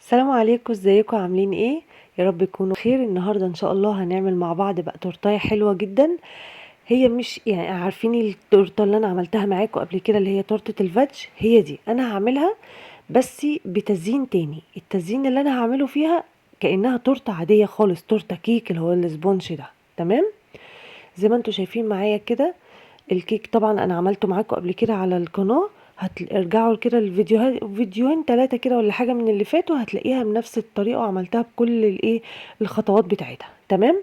السلام عليكم، ازيكم عاملين ايه؟ يا رب تكونوا بخير. النهارده ان شاء الله هنعمل مع بعض بقى تورتايه حلوه جدا. هي مش يعني عارفين التورته اللي انا عملتها معاكم قبل كده اللي هي تورته الفج؟ هي دي انا هعملها بس بتزيين تاني. التزيين اللي انا هعمله فيها كانها تورته عاديه خالص، تورته كيك اللي هو السبونش ده. تمام، زي ما انتم شايفين معايا كده. الكيك طبعا انا عملته معاكم قبل كده على القناه، هترجعوا كده الفيديوهات فيديوهين ثلاثه كده ولا حاجه من اللي فاتوا، هتلاقيها بنفس الطريقه وعملتها بكل الايه الخطوات بتاعتها. تمام.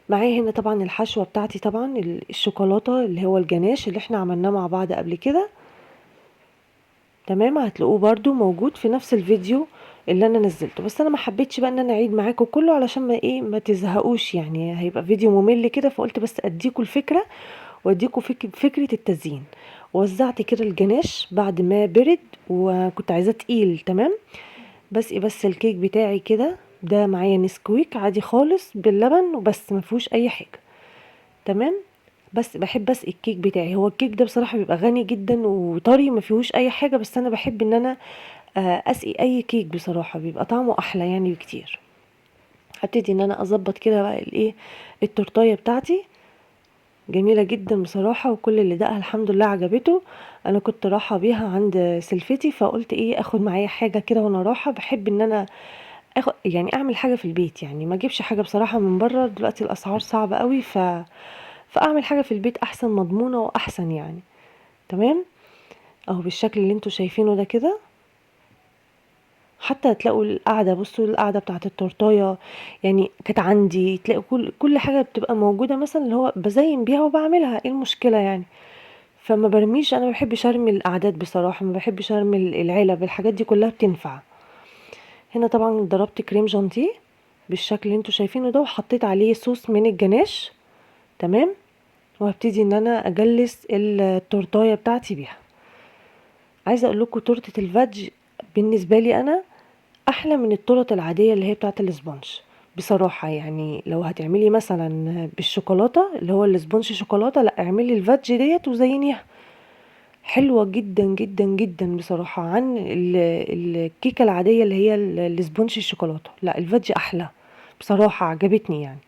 معايا هنا طبعا الحشوه بتاعتي، طبعا الشوكولاته اللي هو الجناش اللي احنا عملناه مع بعض قبل كده. تمام، هتلاقوه برده موجود في نفس الفيديو اللي انا نزلته، بس انا ما حبيتش بقى ان انا اعيد معاكم كله علشان ما تزهقوش، يعني هيبقى فيديو ممل كده، فقلت بس اديكم الفكره واديكم فكرة التزيين. وزعت كده الجناش بعد ما برد وكنت عايزاه تقيل. تمام، بس الكيك بتاعي كده ده معايا نسكويك عادي خالص باللبن وبس، ما فيهوش اي حاجه. تمام، بس بحب اسقي الكيك بتاعي. هو الكيك ده بصراحه بيبقى غني جدا وطري، ما فيهوش اي حاجه، بس انا بحب ان انا اسقي اي كيك بصراحه، بيبقى طعمه احلى يعني بكتير. هبتدي ان انا اظبط كده بقى الايه التورتايه بتاعتي. جميلة جدا بصراحة، وكل اللي دقها الحمد لله عجبته. انا كنت رايحة بيها عند سلفتي، فقلت ايه اخد معايا حاجة كده وانا رايحة. بحب ان انا اخد يعني اعمل حاجة في البيت، يعني ما اجيبش حاجة بصراحة من بره، دلوقتي الاسعار صعبة قوي، فاعمل حاجة في البيت احسن، مضمونة واحسن يعني. تمام، اهو بالشكل اللي انتوا شايفينه ده كده. حتى هتلاقوا القعدة، بصوا القعدة بتاعت التورتاية يعني كانت عندي، تلاقوا كل حاجة بتبقى موجودة، مثلا اللي هو بزين بيها وبعملها، ايه المشكلة يعني؟ فما برميش، انا ما بحبش ارمي الاعداد بصراحه، ما بحبش ارمي العلب، الحاجات دي كلها بتنفع. هنا طبعا ضربت كريم جانتيه بالشكل اللي انتوا شايفينه ده، وحطيت عليه صوص من الجناش. تمام، وهبتدي ان انا اجلس التورتايه بتاعتي بيها. عايزه اقول لكم تورته الفاج بالنسبه لي انا احلى من التورت العاديه اللي هي بتاعه الاسبونج بصراحه. يعني لو هتعملي مثلا بالشوكولاته اللي هو الاسبونج شوكولاته، لا اعملي الفاج ديت وزينيها. حلوة جدا جدا جدا بصراحة عن الكيكة العادية اللي هي السبونج الشوكولاتة. لا الفادج احلى بصراحة، عجبتني يعني.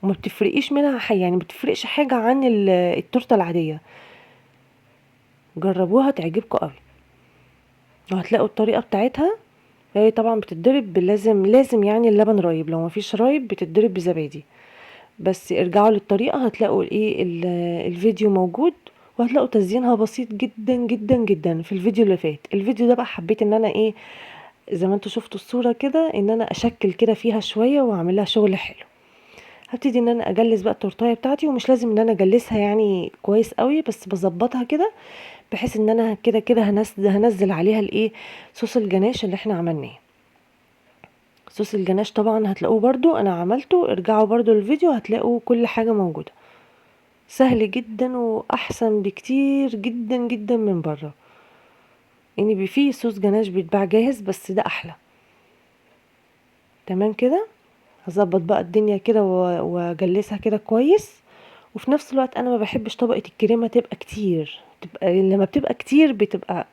وما بتفرقيش منها يعني ما بتفرقش حاجة عن التورتة العادية. جربوها تعجبكم قوي، وهتلاقوا الطريقة بتاعتها. هي طبعا بتتضرب لازم يعني اللبن رايب، لو ما فيش رايب بتتضرب بزبادي. بس ارجعوا للطريقة هتلاقوا الايه الفيديو موجود، وهتلاقوا تزيينها بسيط جدا جدا جدا في الفيديو اللي فات. الفيديو ده بقى حبيت ان انا ايه، زي ما انتوا شفتوا الصورة كده، ان انا اشكل كده فيها شوية واعمل لها شغل حلو. هبتدي ان انا اجلس بقى التورتايه بتاعتي، ومش لازم ان انا اجلسها يعني كويس قوي، بس بظبطها كده بحيث ان انا كده كده هنزل عليها الايه صوص الجناش اللي احنا عملناه. صوص الجناش طبعا هتلاقوه برضو انا عملته، ارجعوا برضو الفيديو هتلاقوا كل حاجة موجودة. سهل جدا واحسن بكتير جدا جدا من بره، يعني فيه صوص جناش بيتباع جاهز بس ده احلى. تمام كده، هظبط بقى الدنيا كده واجلسها كده كويس. وفي نفس الوقت انا ما بحبش طبقة الكريمة تبقى كتير، تبقى لما بتبقى كتير بتبقى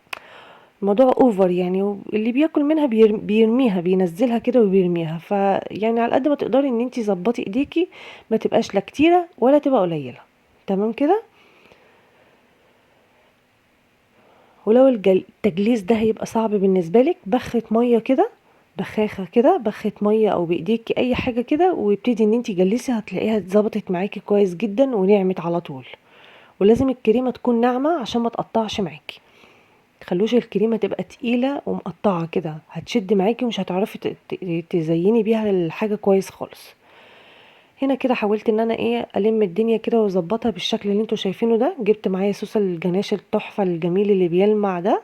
الموضوع اوفر يعني، اللي بياكل منها بيرميها، بينزلها كده وبيرميها. فيعني على قد ما تقدري ان انتي ظبطي ايديكي، ما تبقاش لا كتيرة ولا تبقى قليلة. تمام كده. ولو التجليس ده هيبقى صعب بالنسبة لك، بخة مية كده، بخاخة كده، بخة مية او بايديكي اي حاجة كده، وابتدي ان انتي جلسي، هتلاقيها اتظبطت معاكي كويس جدا ونعمت على طول. ولازم الكريمة تكون ناعمة عشان ما تقطعش معاكي. تخلوش الكريمة تبقى تقيلة ومقطعة كده، هتشد معاكي ومش هتعرفي تزيني بيها الحاجة كويس خالص. هنا كده حاولت ان انا ايه الم الدنيا كده واظبطها بالشكل اللي انتوا شايفينه ده. جبت معايا صوص الجناش التحفة الجميل اللي بيلمع ده،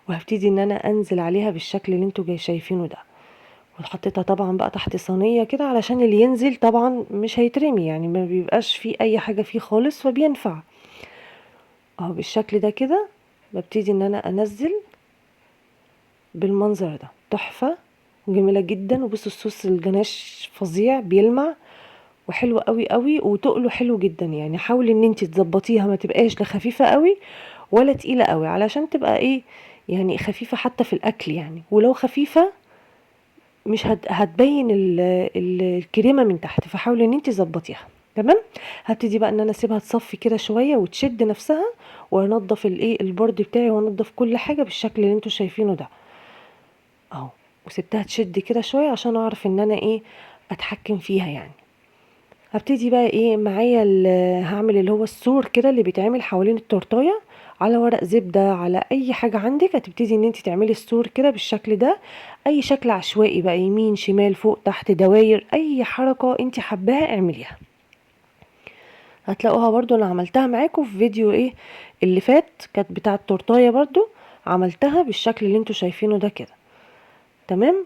وهبتدي ان انا انزل عليها بالشكل اللي انتوا جاي شايفينه ده. وحطيتها طبعا بقى تحت صينية كده علشان اللي ينزل طبعا مش هيترمي، يعني ما بيبقاش فيه اي حاجة فيه خالص فبينفع. اهو بالشكل ده كده ببتدي ان انا انزل بالمنظر ده، تحفة جميلة جدا. وبصوا الصوص الجناش فظيع بيلمع وحلو قوي قوي، وتقله حلو جدا. يعني حاولي ان انت تظبطيها، ما تبقاش لا خفيفة قوي ولا تقيلة قوي، علشان تبقى ايه يعني خفيفة حتى في الاكل يعني. ولو خفيفة مش هتبين الكريمه من تحت، فحاولي ان انت تظبطيها. تمام. هبتدي بقى ان انا اسيبها تصفي كده شويه وتشد نفسها، وانضف البورد بتاعي، وانضف كل حاجه بالشكل اللي انتوا شايفينه ده اهو. وسبتها تشد كده شويه عشان اعرف ان انا اتحكم فيها يعني. هبتدي بقى معايا هعمل اللي هو السور كده اللي بيتعمل حوالين التورتايه، على ورق زبده، على اي حاجه عندك. هتبتدي ان انت تعملي السور كده بالشكل ده، اي شكل عشوائي بقى، يمين شمال فوق تحت دواير، اي حركه انت حباها اعمليها. هتلاقوها برضو انا عملتها معاكم في فيديو اللي فات، كانت بتاعه التورتايه برضو، عملتها بالشكل اللي انتوا شايفينه ده كده. تمام.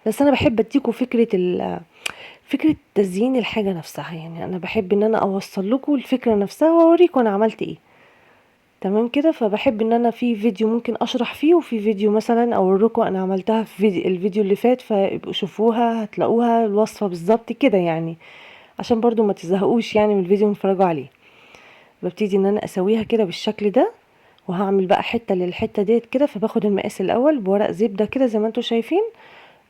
بس انا بحب اديكم فكرة تزيين الحاجة نفسها، يعني انا بحب ان انا اوصل لكم الفكرة نفسها واوريكم انا عملت ايه. تمام كده. فبحب ان انا في فيديو ممكن اشرح فيه، وفي فيديو مثلا اوريكم انا عملتها في الفيديو اللي فات، فابقوا شوفوها هتلاقوها الوصفة بالظبط كده يعني، عشان برضو ما تزهقوش يعني من الفيديو نتفرجوا عليه. ببتدي ان انا اسويها كده بالشكل ده، وهعمل بقى حتة للحتة ديت كده. فباخد المقاس الاول بورق زبدة كده زي ما انتوا شايفين،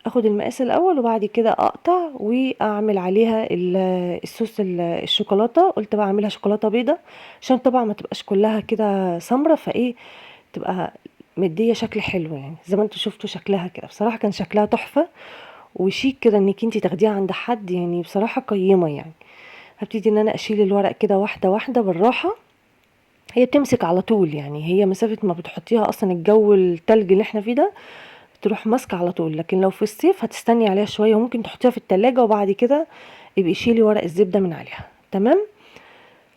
اخد المقاس الاول وبعد كده اقطع واعمل عليها الصوص الشوكولاته. قلت بقى اعملها شوكولاته بيضه عشان طبعا ما تبقاش كلها كده سمره، تبقى مديه شكل حلو يعني. زي ما انتوا شفتوا شكلها كده، بصراحه كان شكلها تحفه وشيك كده انك انتي تاخديها عند حد، يعني بصراحه قيمه يعني. هبتدي ان انا اشيل الورق كده واحده واحده بالراحه. هي بتمسك على طول يعني، هي مسافه ما بتحطيها اصلا الجو التلج اللي احنا فيه ده تروح ماسكه على طول. لكن لو في الصيف هتستني عليها شويه، وممكن تحطيها في التلاجة وبعد كده يبقى شيلي ورق الزبده من عليها. تمام.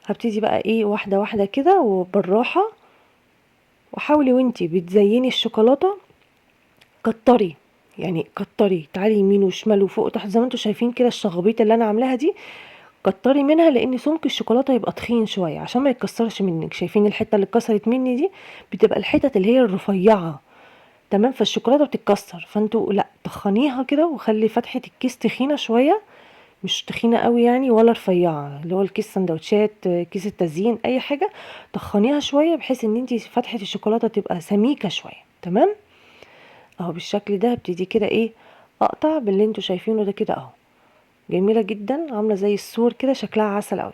هبتدي بقى واحده واحده كده وبالراحه. وحاولي وانتي بتزيني الشوكولاته كتري، يعني كتري، تعالي يمين وشمال وفوق وتحت زي ما انتوا شايفين كده. الشغبيط اللي انا عاملاها دي كتري منها، لان سمك الشوكولاته يبقى تخين شويه عشان ما يتكسرش منك. شايفين الحته اللي اتكسرت مني دي؟ بتبقى الحتت اللي هي الرفيعه. تمام. فالشوكولاته بتتكسر، فانتوا لا تخنيها كده، وخلي فتحه الكيس تخينه شويه، مش تخينه قوي يعني ولا رفيعه، اللي هو الكيس سندوتشات، كيس التزيين، اي حاجه تخنيها شويه بحيث ان انتي فتحه الشوكولاته تبقى سميكه شويه. تمام. اهو بالشكل ده هبتدي كده اقطع باللي انتوا شايفينه ده كده اهو. جميله جدا، عامله زي السور كده، شكلها عسل قوي.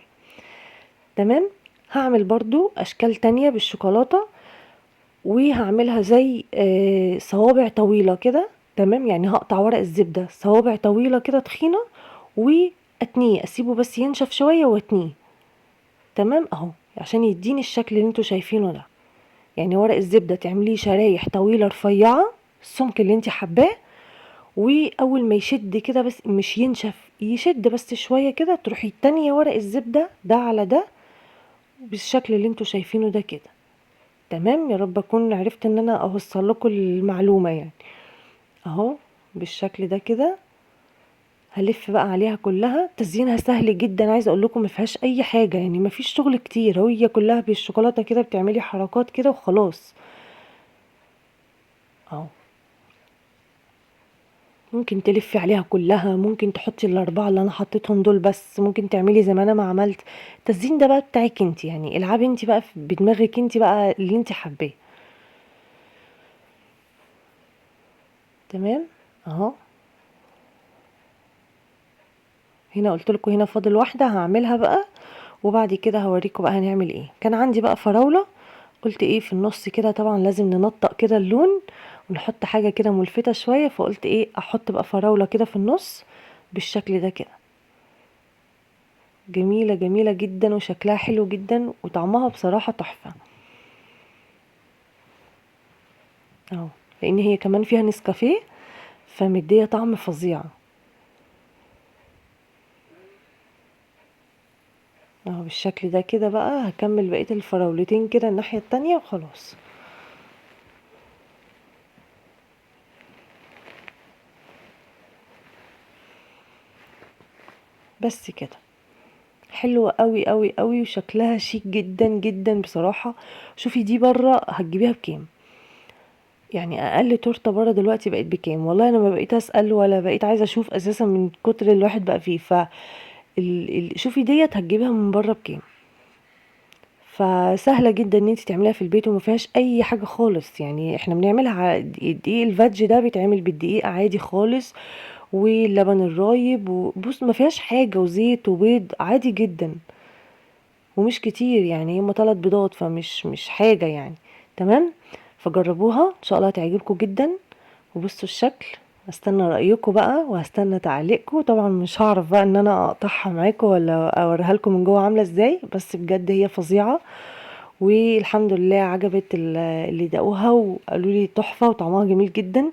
تمام. هعمل برضو اشكال تانية بالشوكولاته، وهعملها زي صوابع طويلة كده. تمام. يعني هقطع ورق الزبدة صوابع طويلة كده تخينة، واتنيه اسيبه بس ينشف شوية واتنيه. تمام اهو، عشان يديني الشكل اللي انتوا شايفينه ده. يعني ورق الزبدة تعمليه شرايح طويلة رفيعة، السمك اللي انت حباه، واول ما يشد كده بس مش ينشف، يشد بس شوية كده، تروحي التانية ورق الزبدة ده على ده بالشكل اللي انتوا شايفينه ده كده. تمام. يا رب اكون عرفت ان انا اوصل لكم المعلومة يعني. اهو بالشكل ده كده. هلف بقى عليها كلها. تزيينها سهل جدا، عايزه اقول لكم ما فيهاش اي حاجه يعني، ما فيش شغل كتير، هي كلها بالشوكولاته كده، بتعملي حركات كده وخلاص. اهو ممكن تلفي عليها كلها، ممكن تحطي الاربعه اللي انا حطيتهم دول، بس ممكن تعملي زي ما انا ما عملت. التزيين ده بقى بتاعك انت يعني، العبي انت بقى بدماغك انت بقى اللي انت حباه. تمام اهو. هنا قلت لكم هنا فاضل واحده هعملها بقى، وبعد كده هوريكم بقى هنعمل ايه. كان عندي بقى فراولة، قلت في النص كده طبعا لازم ننطق كده اللون، ونحط حاجة كده ملفتة شوية، فقلت احط بقى فراولة كده في النص بالشكل ده كده. جميلة جميلة جدا، وشكلها حلو جدا، وطعمها بصراحة تحفة اهو. لان هي كمان فيها نسكافيه، فمدية طعم فظيع اهو. بالشكل ده كده بقى هكمل بقية الفراولتين كده الناحية التانية وخلاص. بس كده حلوة قوي قوي قوي، وشكلها شيك جدا جدا بصراحة. شوفي دي بره هتجيبيها بكام؟ يعني اقل تورته بره دلوقتي بقت بكام؟ والله انا ما بقيت اسال ولا بقيت عايزه اشوف اساسا من كتر الواحد بقى فيه. شوفي ديت هتجيبها من بره بكام. فسهله جدا ان انت تعمليها في البيت، وما فيهاش اي حاجه خالص يعني. احنا بنعملها على الدقيق الفادج ده، بيتعمل بالدقيق عادي خالص، واللبن الرايب، وبص ما فيهاش حاجة، وزيت وبيض عادي جدا، ومش كتير يعني، هما 3 بيضات، فمش حاجة يعني. تمام. فجربوها ان شاء الله تعجبكم جدا. وبصوا الشكل. هستنى رأيكم بقى، وهستنى تعليقكم. طبعا مش هعرف بقى ان انا اقطعها معاكم ولا اوريها لكم من جوه عامله ازاي، بس بجد هي فظيعه. والحمد لله عجبت اللي دقوها وقالوا لي تحفه وطعمها جميل جدا.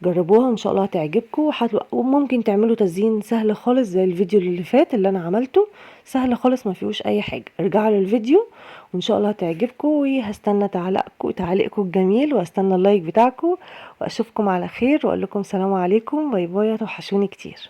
جربوها ان شاء الله هتعجبكم. وممكن تعملوا تزيين سهل خالص زي الفيديو اللي فات اللي انا عملته، سهل خالص ما فيهوش اي حاجه. ارجعوا للفيديو وان شاء الله هتعجبكم. وهستنى تعليقكم الجميل، وهستنى اللايك بتاعكم. واشوفكم على خير، واقول لكم سلام عليكم، باي باي، توحشوني كتير.